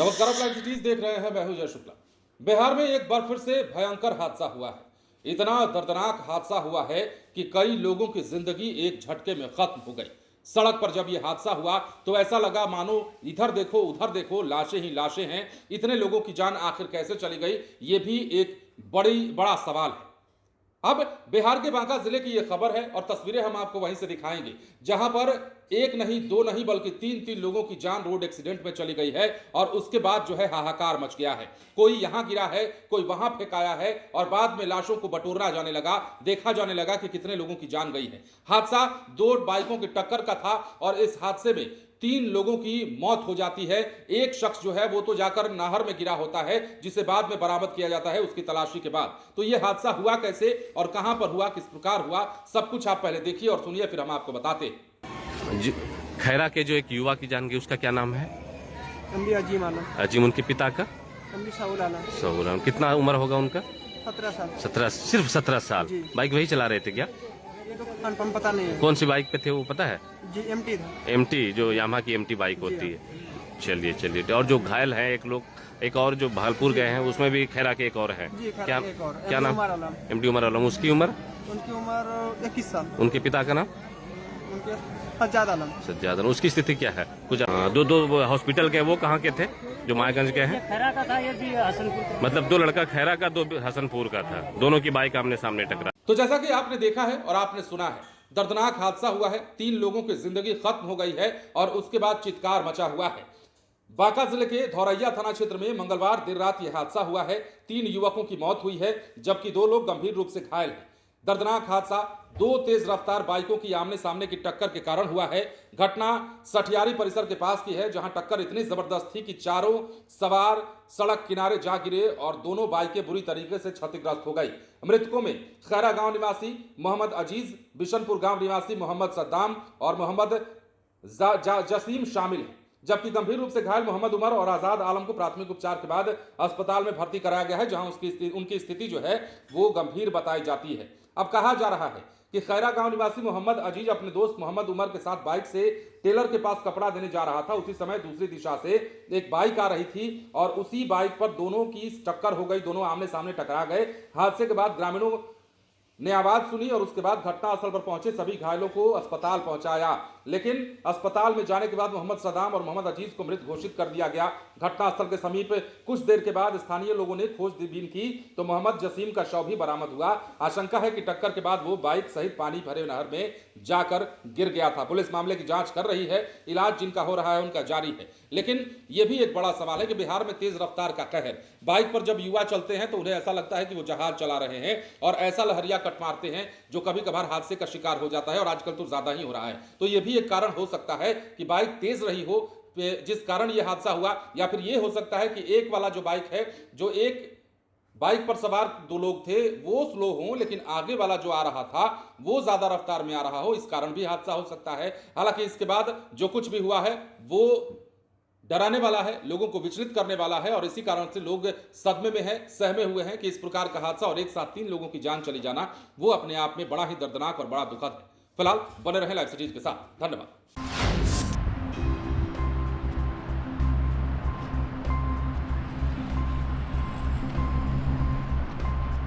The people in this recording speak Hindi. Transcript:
नमस्कार, आप लाइव सिटीज देख रहे हैं। मैं हूं जय शुक्ला। बिहार में एक बार फिर से भयंकर हादसा हुआ है। इतना दर्दनाक हादसा हुआ है कि कई लोगों की जिंदगी एक झटके में खत्म हो गई। सड़क पर जब यह हादसा हुआ तो ऐसा लगा मानो इधर देखो उधर देखो, लाशें ही लाशें हैं। इतने लोगों की जान आखिर कैसे चली गई, ये भी एक बड़ा सवाल है। अब बिहार के बांका जिले की यह खबर है और तस्वीरें हम आपको वहीं से दिखाएंगे, जहां पर एक नहीं दो नहीं बल्कि तीन लोगों की जान रोड एक्सीडेंट में चली गई है। और उसके बाद जो है हाहाकार मच गया है। कोई यहां गिरा है, कोई वहां फेंकाया है और बाद में लाशों को बटोरना जाने लगा, देखा जाने लगा कि कितने लोगों की जान गई है। हादसा दो बाइकों की टक्कर का था और इस हादसे में 3 लोगों की मौत हो जाती है। एक शख्स जो है वो तो जाकर नहर में गिरा होता है, जिसे बाद में बरामद किया जाता है उसकी तलाशी के बाद। तो यह हादसा हुआ कैसे और कहां पर हुआ, किस प्रकार हुआ, सब कुछ आप पहले देखिए और सुनिए, फिर हम आपको बताते हैं। खैरा के जो एक युवा की जान गई, उसका क्या नाम है? अजीम आलम। अजीम। उनके पिता का? साहुल आलम। साहुल आलम। कितना उम्र होगा उनका? 17 साल। 17? सिर्फ 17 साल? बाइक वही चला रहे थे क्या? ये तो कंफर्म पता नहीं है। कौन सी बाइक पे थे वो पता है? जी एमटी था। एमटी, जो यामाहा की एमटी बाइक होती है। चलिए चलिए। और जो घायल है एक लोग, एक और जो भागलपुर गए हैं, उसमें भी खैरा के एक और है। क्या क्या नाम? एमटी उमर आलम। उसकी उम्र? उनकी उम्र 21 साल। उनके पिता का नाम? उनके सज्जाद आलम। सज्जाद आलम। उसकी स्थिति क्या है? कुछ दो हॉस्पिटल के, वो कहाँ के थे? जो मायागंज के हैं। खैरा का था, ये भी हसनपुर। मतलब 2 लड़का खैरा का, 2 हसनपुर का था। दोनों की बाइक आमने सामने टकरा। तो जैसा कि आपने देखा है और आपने सुना है, दर्दनाक हादसा हुआ है। 3 लोगों की जिंदगी खत्म हो गई है और उसके बाद चित्कार मचा हुआ है। बांका जिले के धौरैया थाना क्षेत्र में मंगलवार देर रात यह हादसा हुआ है। 3 युवकों की मौत हुई है, जबकि 2 लोग गंभीर रूप से घायल हैं। दर्दनाक हादसा 2 तेज रफ्तार बाइकों की आमने सामने की टक्कर के कारण हुआ है। घटना सठियारी परिसर के पास की है, जहां टक्कर इतनी जबरदस्त थी कि चारों सवार सड़क किनारे जा गिरे और दोनों बाइकें बुरी तरीके से क्षतिग्रस्त हो गई। मृतकों में खैरा गांव निवासी मोहम्मद अजीज, बिशनपुर गांव निवासी मोहम्मद सद्दाम और मोहम्मद जसीम शामिल हैं, जबकि गंभीर रूप से घायल मोहम्मद उमर और आजाद आलम को प्राथमिक उपचार के बाद अस्पताल में भर्ती कराया गया है, जहां उनकी स्थिति जो है वो गंभीर बताई जाती है। अब कहा जा रहा है कि खैरा गांव निवासी मोहम्मद अजीज अपने दोस्त मोहम्मद उमर के साथ बाइक से टेलर के पास कपड़ा देने जा रहा था। उसी समय दूसरी दिशा से एक बाइक आ रही थी और उसी बाइक पर दोनों की टक्कर हो गई। दोनों आमने सामने टकरा गए। हादसे के बाद ग्रामीणों ने आवाज सुनी और उसके बाद घटनास्थल पर पहुंचे सभी घायलों को अस्पताल पहुंचाया, लेकिन अस्पताल में जाने के बाद मोहम्मद सदाम और मोहम्मद अजीज को मृत घोषित कर दिया गया। घटनास्थल के समीप कुछ देर के बाद स्थानीय लोगों ने खोजबीन की तो मोहम्मद जसीम का शव भी बरामद हुआ। आशंका है कि टक्कर के बाद वो बाइक सहित पानी भरे नहर में जाकर गिर गया था। पुलिस मामले की जांच कर रही है। इलाज जिनका हो रहा है उनका जारी है। लेकिन यह भी एक बड़ा सवाल है कि बिहार में तेज रफ्तार का कहर। बाइक पर जब युवा चलते हैं तो उन्हें ऐसा लगता है कि वो जहाज चला रहे हैं और ऐसा लहरिया कट मारते हैं जो कभी कभार हादसे का शिकार हो जाता है, और आजकल तो ज्यादा ही हो रहा है। तो यह भी एक कारण हो सकता है कि बाइक तेज रही हो जिस कारण यह हादसा हुआ, या फिर यह हो सकता है कि एक वाला जो बाइक है, जो एक बाइक पर सवार 2 लोग थे वो स्लो हो, लेकिन आगे वाला जो आ रहा था वो ज्यादा रफ्तार में आ रहा हो, इस कारण भी हादसा हो सकता है। हालांकि इसके बाद जो कुछ भी हुआ है वो डराने वाला है, लोगों को विचलित करने वाला है और इसी कारण से लोग सदमे में हैं, सहमे हुए हैं कि इस प्रकार का हादसा और एक साथ 3 लोगों की जान चली जाना वो अपने आप में बड़ा ही दर्दनाक और बड़ा दुखद है। फिलहाल बने रहे लाइव सिटीज के साथ। धन्यवाद।